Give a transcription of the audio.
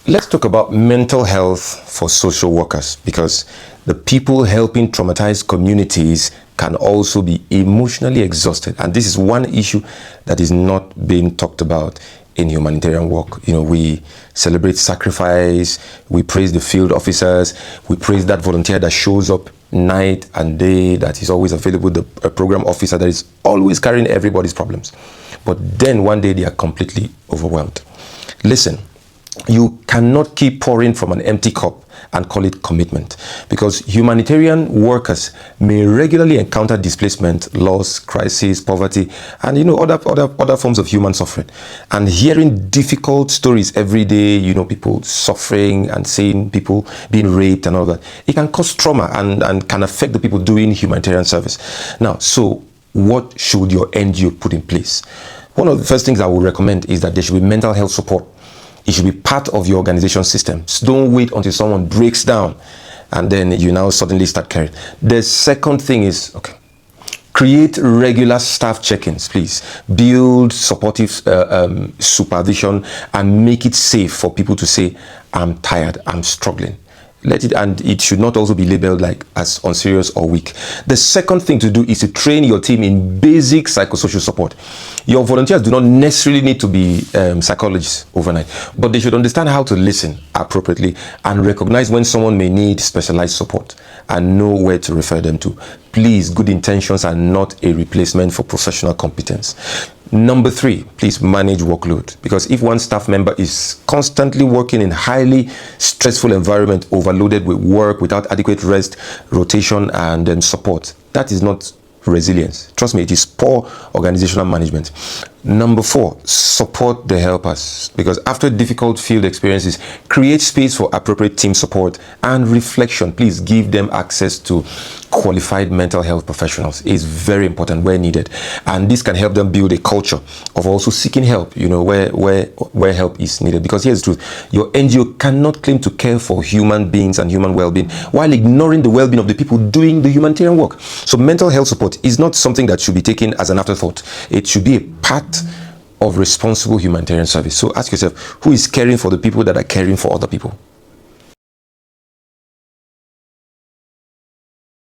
Let's talk about mental health for social workers, because the people helping traumatized communities can also be emotionally exhausted. And this is one issue that is not being talked about in humanitarian work. You know, we celebrate sacrifice, we praise the field officers, we praise that volunteer that shows up night and day, that is always available, the program officer that is always carrying everybody's problems. But then one day they are completely overwhelmed. Listen, you cannot keep pouring from an empty cup and call it commitment, because humanitarian workers may regularly encounter displacement, loss, crisis, poverty, and other forms of human suffering. And hearing difficult stories every day, people suffering and seeing people being raped and all that, it can cause trauma and can affect the people doing humanitarian service. Now, so what should your NGO put in place? One of the first things I would recommend is that there should be mental health support. It should be part of your organization system. So don't wait until someone breaks down and then you now suddenly start caring. The second thing is, create regular staff check-ins, please. Build supportive supervision and make it safe for people to say, I'm tired, I'm struggling. And it should not also be labeled like as unserious or weak. The second thing to do is to train your team in basic psychosocial support. Your volunteers do not necessarily need to be psychologists overnight, but they should understand how to listen appropriately and recognize when someone may need specialized support and know where to refer them to. Please, good intentions are not a replacement for professional competence. Number 3, please manage workload, because if one staff member is constantly working in highly stressful environment, overloaded with work, without adequate rest, rotation, and then support, that is not resilience. Trust me, it is poor organizational management. Number 4, support the helpers, because after difficult field experiences, create space for appropriate team support and reflection. Please give them access to qualified mental health professionals. It's very important where needed, and this can help them build a culture of also seeking help, where help is needed. Because here's the truth: your NGO cannot claim to care for human beings and human well-being while ignoring the well-being of the people doing the humanitarian work. So mental health support is not something that should be taken as an afterthought. It should be a part of responsible humanitarian service. So ask yourself, who is caring for the people that are caring for other people?